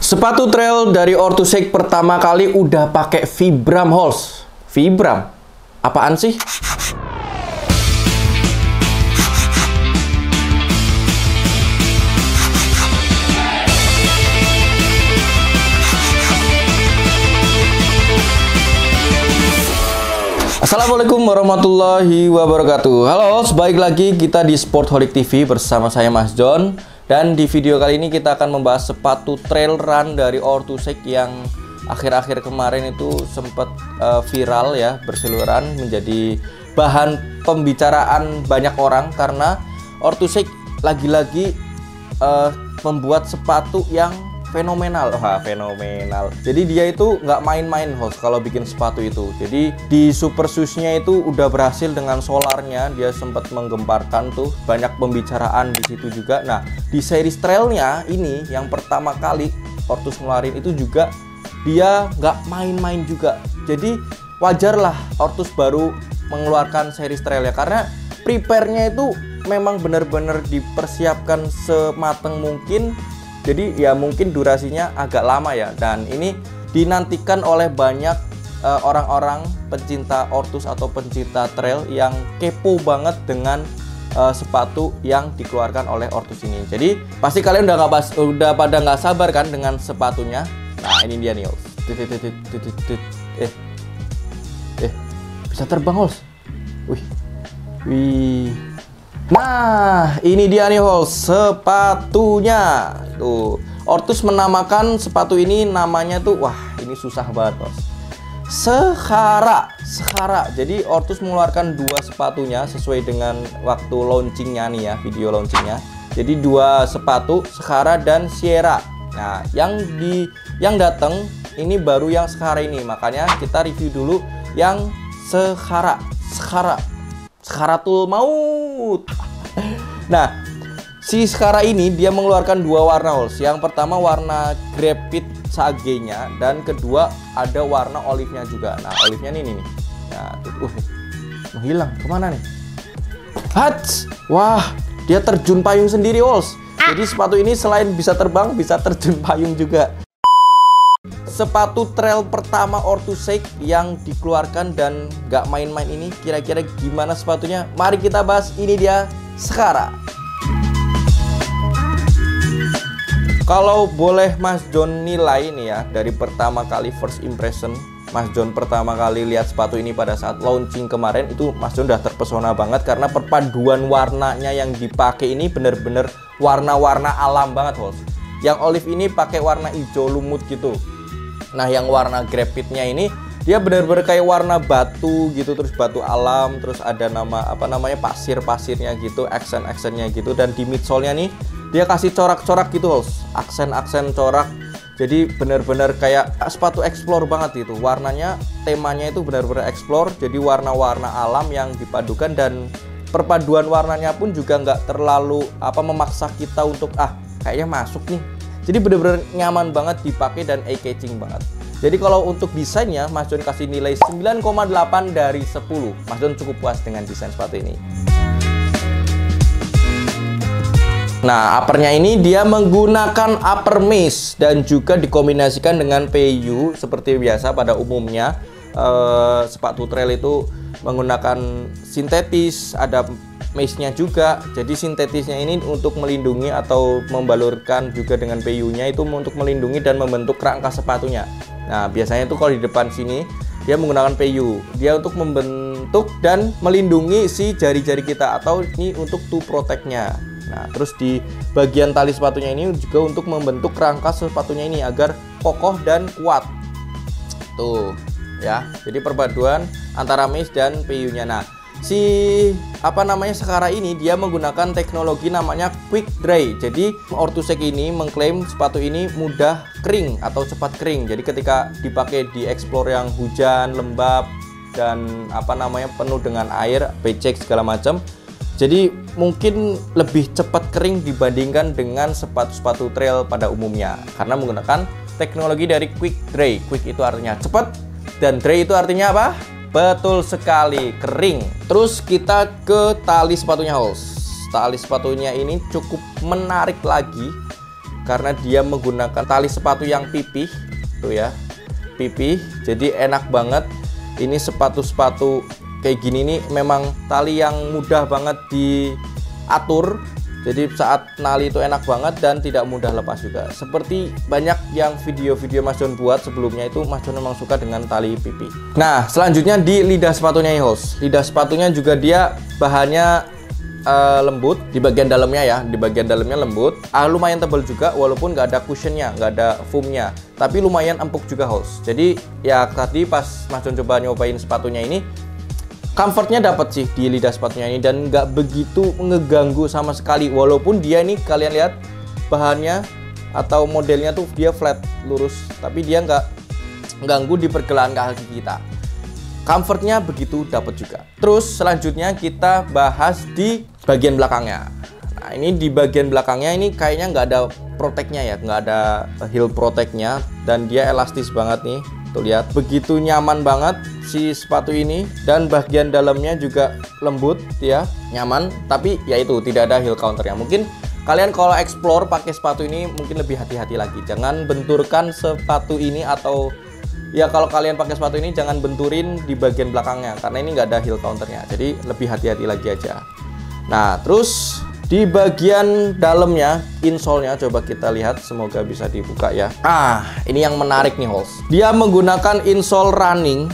Sepatu trail dari Orthosac pertama kali udah pakai Vibram Halls. Vibram? Apaan sih? Assalamualaikum warahmatullahi wabarakatuh. Halo, balik lagi kita di Sportholic TV bersama saya Mas John. Dan di video kali ini kita akan membahas sepatu trail run dari Orthosac yang akhir-akhir kemarin itu sempat viral ya, berseliweran menjadi bahan pembicaraan banyak orang karena Orthosac lagi-lagi membuat sepatu yang fenomenal. Wah, fenomenal. Jadi dia itu nggak main-main host kalau bikin sepatu itu. Jadi di Super Shoes-nya itu udah berhasil dengan solarnya, dia sempat menggemparkan tuh, banyak pembicaraan di situ juga. Nah, di series trailnya ini yang pertama kali Ortus ngeluarin itu juga dia nggak main-main juga. Jadi wajarlah Ortus baru mengeluarkan series trailnya karena prepare-nya itu memang benar-benar dipersiapkan semateng mungkin. Jadi ya mungkin durasinya agak lama ya, dan ini dinantikan oleh banyak orang-orang pencinta Ortus atau pencinta trail yang kepo banget dengan sepatu yang dikeluarkan oleh Ortus ini. Jadi pasti kalian udah pada nggak sabar kan dengan sepatunya. Nah, ini dia nih, Hols. Bisa terbang, Hols. Wih. Nah, ini dia nih Hols, sepatunya. Tuh, Ortus menamakan sepatu ini namanya tuh, wah ini susah banget Hols. Sekhara. Jadi Ortus mengeluarkan dua sepatunya sesuai dengan waktu launchingnya nih ya, video launchingnya. Jadi dua sepatu, Sekhara dan Sierra. Nah, yang datang ini baru yang Sekhara ini, makanya kita review dulu yang Sekhara. Sekharatul maut. Nah, si Sekhara ini dia mengeluarkan dua warna Hols. Yang pertama warna graphite sage-nya, dan kedua ada warna olive-nya juga. Nah, olive-nya nih. Nah, tuh, menghilang kemana nih? Hats! Wah, dia terjun payung sendiri Hols. Jadi sepatu ini selain bisa terbang, bisa terjun payung juga. Sepatu trail pertama Orthosac yang dikeluarkan dan nggak main-main ini, kira-kira gimana sepatunya? Mari kita bahas. Ini dia Sekhara. Kalau boleh Mas John nilai nih ya, dari pertama kali first impression, Mas John pertama kali lihat sepatu ini pada saat launching kemarin, itu Mas John udah terpesona banget karena perpaduan warnanya yang dipakai ini bener-bener warna-warna alam banget Hols. Yang olive ini pakai warna hijau lumut gitu. Nah, yang warna graphite-nya ini dia benar-benar kayak warna batu gitu, terus batu alam, terus ada pasir-pasirnya gitu, aksen-aksennya gitu, dan di midsole-nya nih dia kasih corak-corak gitu, Hols. Aksen-aksen corak. Jadi benar-benar kayak sepatu explore banget gitu. Warnanya, temanya itu benar-benar explore, jadi warna-warna alam yang dipadukan, dan perpaduan warnanya pun juga nggak terlalu memaksa kita untuk kayaknya masuk nih. Jadi bener-bener nyaman banget dipakai dan eye-catching banget. Jadi kalau untuk desainnya, Mas John kasih nilai 9,8 dari 10. Mas John cukup puas dengan desain sepatu ini. Nah, uppernya ini dia menggunakan upper mesh dan juga dikombinasikan dengan PU seperti biasa pada umumnya. Sepatu trail itu menggunakan sintetis, ada mesh-nya juga. Jadi sintetisnya ini untuk melindungi atau membalurkan juga dengan PU-nya itu untuk melindungi dan membentuk rangka sepatunya. Nah, biasanya itu kalau di depan sini dia menggunakan PU. Dia untuk membentuk dan melindungi si jari-jari kita, atau ini untuk to protect-nya. Nah, terus di bagian tali sepatunya ini juga untuk membentuk rangka sepatunya ini agar kokoh dan kuat. Tuh, ya. Jadi perpaduan antara mesh dan PU-nya. Nah, Sekhara ini dia menggunakan teknologi namanya quick dry. Jadi Orthosac ini mengklaim sepatu ini mudah kering atau cepat kering. Jadi ketika dipakai di explore yang hujan, lembab, dan penuh dengan air, becek segala macam, jadi mungkin lebih cepat kering dibandingkan dengan sepatu-sepatu trail pada umumnya karena menggunakan teknologi dari quick dry. Quick itu artinya cepat, dan dry itu artinya apa? Betul sekali, kering. Terus kita ke tali sepatunya Hols. Tali sepatunya ini cukup menarik lagi. karena dia menggunakan tali sepatu yang pipih tuh ya, pipih, jadi enak banget. Ini sepatu-sepatu kayak gini nih memang tali yang mudah banget diatur, jadi saat nali itu enak banget dan tidak mudah lepas juga. Seperti banyak yang video-video Mas John buat sebelumnya itu, Mas John memang suka dengan tali pipi. Nah, selanjutnya di lidah sepatunya nih, host. Lidah sepatunya juga dia bahannya lembut di bagian dalamnya ya, di bagian dalamnya lembut, lumayan tebal juga walaupun nggak ada cushionnya, nggak ada foamnya, tapi lumayan empuk juga, host. Jadi ya tadi pas Mas John coba nyobain sepatunya ini, comfortnya dapat sih di lidah sepatunya ini dan nggak begitu ngeganggu sama sekali. Walaupun dia ini kalian lihat bahannya atau modelnya tuh dia flat lurus, tapi dia nggak ganggu di pergelangan kaki kita. Comfortnya begitu dapat juga. Terus selanjutnya kita bahas di bagian belakangnya. Nah, ini di bagian belakangnya ini kayaknya nggak ada protectnya ya, nggak ada heel protectnya, dan dia elastis banget nih. Tuh lihat, begitu nyaman banget si sepatu ini, dan bagian dalamnya juga lembut ya, nyaman. Tapi ya itu tidak ada heel counternya. Mungkin kalian kalau explore pakai sepatu ini mungkin lebih hati-hati lagi. Jangan benturkan sepatu ini, atau ya kalau kalian pakai sepatu ini jangan benturin di bagian belakangnya karena ini nggak ada heel counternya. Jadi lebih hati-hati lagi aja. Nah, terus di bagian dalamnya, insole-nya coba kita lihat, semoga bisa dibuka ya. Ini yang menarik nih, host. Dia menggunakan insole running.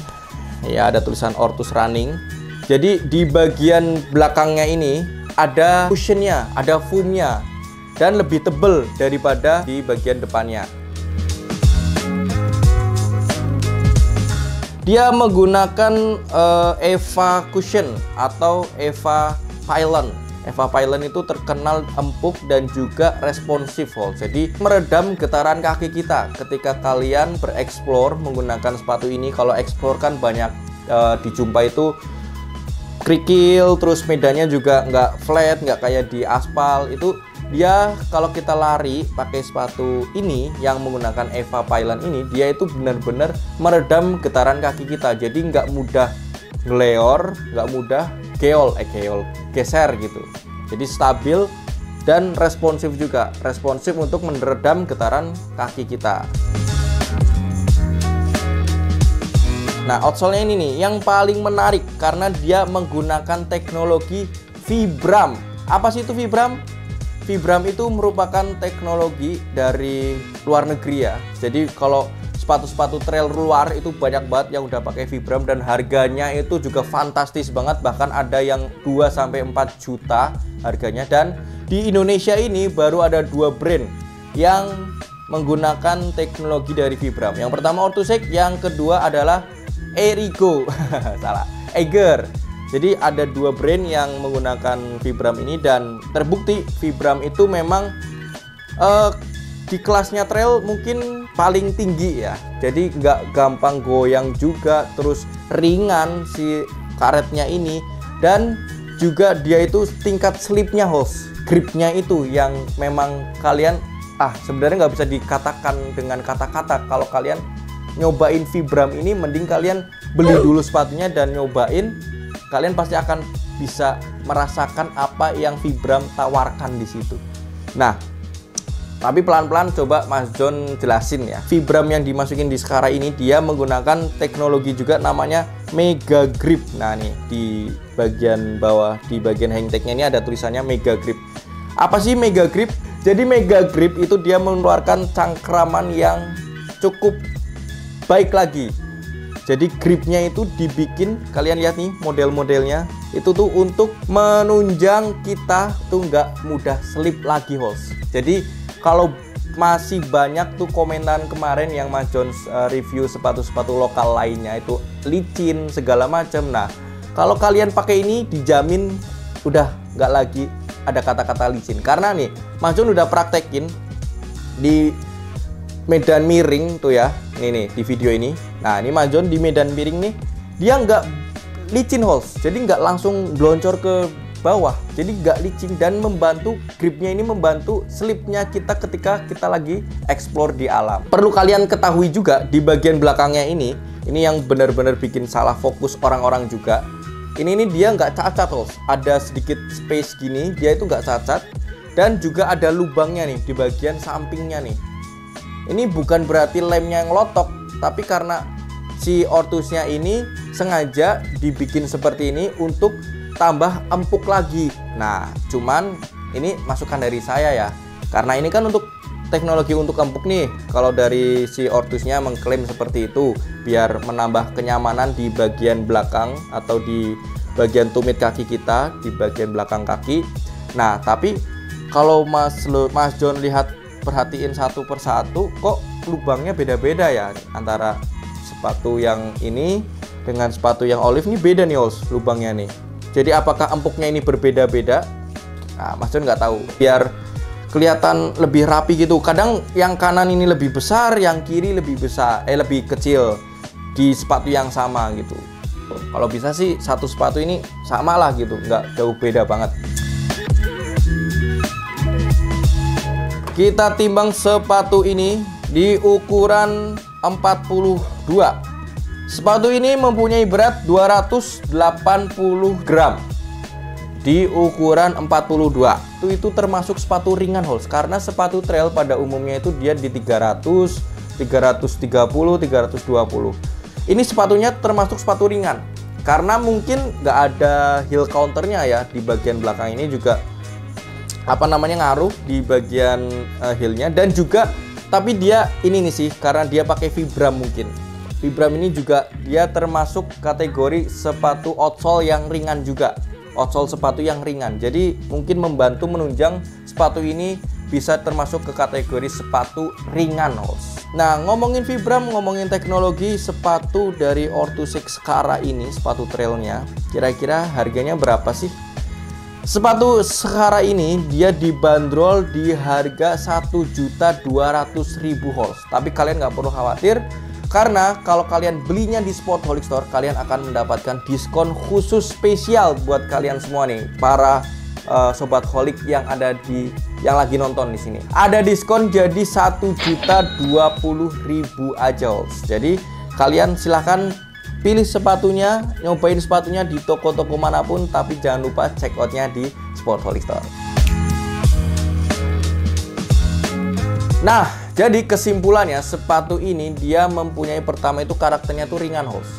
Ya, ada tulisan Ortus Running. Jadi di bagian belakangnya ini ada cushionnya, ada foamnya, dan lebih tebal daripada di bagian depannya. Dia menggunakan Eva Cushion atau Eva Pylon. Eva Pylon itu terkenal empuk dan juga responsif, host. Jadi meredam getaran kaki kita ketika kalian bereksplor menggunakan sepatu ini. Kalau eksplor kan banyak dijumpai itu kerikil, terus medannya juga nggak flat, nggak kayak di aspal. Itu dia kalau kita lari pakai sepatu ini yang menggunakan Eva Pylon ini, dia itu benar-benar meredam getaran kaki kita. Jadi nggak mudah ngeleor, nggak mudah geser gitu. Jadi stabil dan responsif juga, responsif untuk meredam getaran kaki kita. Nah, outsole-nya ini nih yang paling menarik karena dia menggunakan teknologi Vibram. Apa sih itu Vibram? Vibram itu merupakan teknologi dari luar negeri ya. Jadi kalau sepatu-sepatu trail luar itu banyak banget yang udah pakai Vibram dan harganya itu juga fantastis banget, bahkan ada yang 2-4 juta harganya. Dan di Indonesia ini baru ada 2 brand yang menggunakan teknologi dari Vibram. Yang pertama Ortusec, yang kedua adalah Erigo. Salah, Eiger. Jadi ada 2 brand yang menggunakan Vibram ini, dan terbukti Vibram itu memang di kelasnya trail mungkin paling tinggi ya. Jadi nggak gampang goyang juga, terus ringan si karetnya ini, dan juga dia itu tingkat slipnya, host. Gripnya itu yang memang kalian sebenarnya nggak bisa dikatakan dengan kata-kata. Kalau kalian nyobain Vibram ini, mending kalian beli dulu sepatunya dan nyobain. Kalian pasti akan bisa merasakan apa yang Vibram tawarkan di situ. Nah, tapi pelan-pelan coba Mas John jelasin ya. Vibram yang dimasukin di sekarang ini dia menggunakan teknologi juga namanya Mega Grip. Nah nih di bagian bawah, di bagian hang tagnya ini ada tulisannya Mega Grip. Apa sih Mega Grip? Jadi Mega Grip itu dia mengeluarkan cangkraman yang cukup baik lagi. Jadi gripnya itu dibikin, kalian lihat nih model-modelnya, itu tuh untuk menunjang kita tuh nggak mudah slip lagi, host. Jadi kalau masih banyak tuh komentar kemarin yang Mas John review sepatu-sepatu lokal lainnya itu licin segala macam. Nah, kalau kalian pakai ini dijamin udah nggak lagi ada kata-kata licin. Karena nih Mas John udah praktekin di medan miring tuh ya, nih di video ini. Nah ini Mas John di medan miring nih, dia nggak licin, host. Jadi nggak langsung bloncor ke bawah, jadi nggak licin, dan membantu gripnya ini membantu slipnya kita ketika kita lagi explore di alam. Perlu kalian ketahui juga di bagian belakangnya ini yang benar-benar bikin salah fokus orang-orang juga. Ini dia nggak cacat, host. Ada sedikit space gini, dia itu nggak cacat. Dan juga ada lubangnya nih di bagian sampingnya nih. Ini bukan berarti lemnya yang lotok, tapi karena si Ortusnya ini sengaja dibikin seperti ini untuk tambah empuk lagi. Nah, cuman ini masukan dari saya ya, karena ini kan untuk teknologi untuk empuk nih. Kalau dari si Ortusnya mengklaim seperti itu, biar menambah kenyamanan di bagian belakang atau di bagian tumit kaki kita, di bagian belakang kaki. Nah, tapi kalau Mas John lihat, perhatiin satu persatu, kok lubangnya beda-beda ya antara sepatu yang ini dengan sepatu yang olive. Ini beda nih Ols, lubangnya nih. Jadi apakah empuknya ini berbeda-beda? Nah, Mas John nggak tahu. Biar kelihatan lebih rapi gitu. Kadang yang kanan ini lebih besar, yang kiri lebih besar, lebih kecil di sepatu yang sama gitu. Kalau bisa sih satu sepatu ini sama lah gitu, nggak jauh beda banget. Kita timbang sepatu ini di ukuran 42. Sepatu ini mempunyai berat 280 gram di ukuran 42. Itu termasuk sepatu ringan Hols, karena sepatu trail pada umumnya itu dia di 300, 330, 320. Ini sepatunya termasuk sepatu ringan karena mungkin nggak ada heel counternya ya. Di bagian belakang ini juga ngaruh di bagian heelnya, dan juga tapi dia ini nih sih, karena dia pakai Vibram. Mungkin Vibram ini juga dia termasuk kategori sepatu outsole yang ringan juga, outsole sepatu yang ringan, jadi mungkin membantu menunjang sepatu ini bisa termasuk ke kategori sepatu ringan. Nah, ngomongin Vibram, ngomongin teknologi, sepatu dari Ortus Skara ini, sepatu trailnya, kira-kira harganya berapa sih? Sepatu Skara ini dia dibanderol di harga 1.200.000 Hols. Tapi kalian nggak perlu khawatir, karena kalau kalian belinya di Sportholic Store, kalian akan mendapatkan diskon khusus spesial buat kalian semua nih, para sobat holik yang ada yang lagi nonton di sini. Ada diskon jadi 1.020.000 aja Hols. Jadi kalian silahkan pilih sepatunya, nyobain sepatunya di toko-toko manapun, tapi jangan lupa check outnya di Sportholic Store. Nah, jadi kesimpulannya, sepatu ini dia mempunyai, pertama itu karakternya tuh ringan Hols.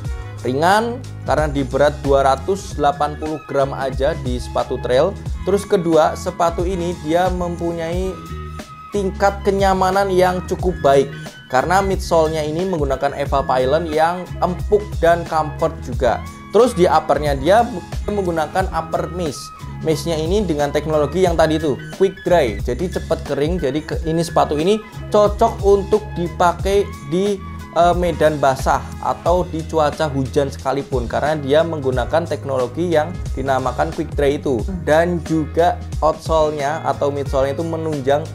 Ringan karena di berat 280 gram aja di sepatu trail. Terus kedua, sepatu ini dia mempunyai tingkat kenyamanan yang cukup baik, karena midsole-nya ini menggunakan Eva Pylon yang empuk dan comfort juga. Terus di uppernya dia menggunakan upper mesh. Meshnya ini dengan teknologi yang tadi tuh quick dry, jadi cepat kering. Jadi ini sepatu ini cocok untuk dipakai di medan basah atau di cuaca hujan sekalipun, karena dia menggunakan teknologi yang dinamakan quick dry itu. Dan juga outsole-nya atau midsole-nya itu menunjang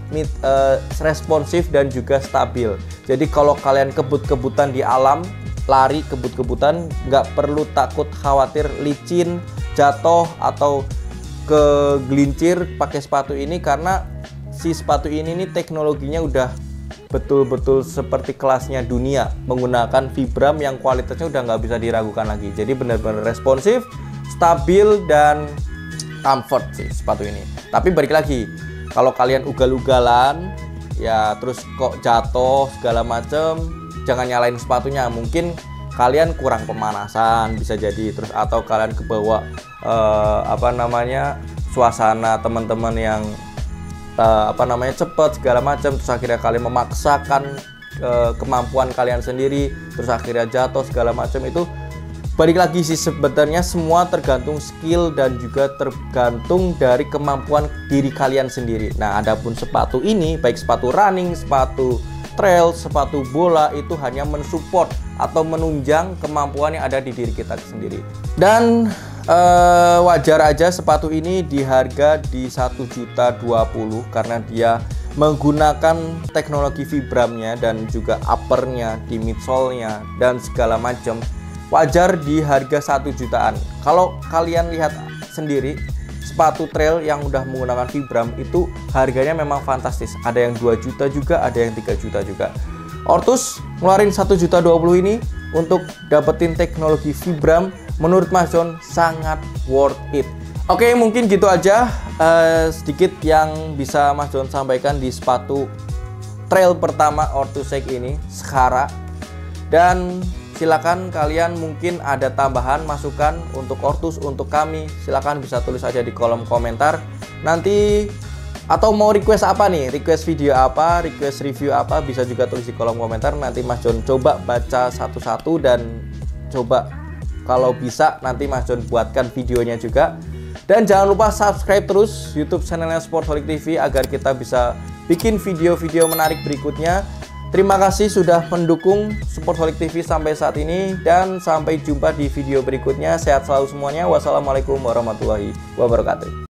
responsif dan juga stabil. Jadi kalau kalian kebut-kebutan di alam, lari kebut-kebutan, nggak perlu takut khawatir licin, jatuh atau kegelincir pakai sepatu ini, karena si sepatu ini nih teknologinya udah betul-betul seperti kelasnya dunia, menggunakan Vibram yang kualitasnya udah nggak bisa diragukan lagi. Jadi benar-benar responsif, stabil, dan comfort sih sepatu ini. Tapi balik lagi, kalau kalian ugal-ugalan ya terus kok jatuh segala macem, jangan nyalain sepatunya. Mungkin kalian kurang pemanasan bisa jadi, terus atau kalian kebawa suasana teman-teman yang cepet segala macam, terus akhirnya kalian memaksakan kemampuan kalian sendiri, terus akhirnya jatuh segala macam. Itu balik lagi sih, sebenarnya semua tergantung skill dan juga tergantung dari kemampuan diri kalian sendiri. Nah, adapun sepatu ini, baik sepatu running, sepatu trail, sepatu bola, itu hanya mensupport atau menunjang kemampuan yang ada di diri kita sendiri. Dan wajar aja sepatu ini di harga di 1.020.000 karena dia menggunakan teknologi Vibramnya dan juga uppernya, di midsole-nya dan segala macam. Wajar di harga 1 jutaan. Kalau kalian lihat sendiri, sepatu trail yang udah menggunakan Vibram itu harganya memang fantastis. Ada yang 2 juta juga, ada yang 3 juta juga. Ortus ngeluarin 1.020.000 ini untuk dapetin teknologi Vibram. Menurut Mas John sangat worth it. Oke, mungkin gitu aja sedikit yang bisa Mas John sampaikan di sepatu trail pertama Orthosec ini, Sahara. Dan silakan kalian mungkin ada tambahan masukan untuk Ortus, untuk kami, silakan bisa tulis aja di kolom komentar nanti. Atau mau request apa nih, request video apa, request review apa, bisa juga tulis di kolom komentar. Nanti Mas John coba baca satu-satu dan coba kalau bisa nanti Mas John buatkan videonya juga. Dan jangan lupa subscribe terus YouTube channelnya Sportholic TV agar kita bisa bikin video-video menarik berikutnya. Terima kasih sudah mendukung Sportholic TV sampai saat ini, dan sampai jumpa di video berikutnya. Sehat selalu semuanya. Wassalamualaikum warahmatullahi wabarakatuh.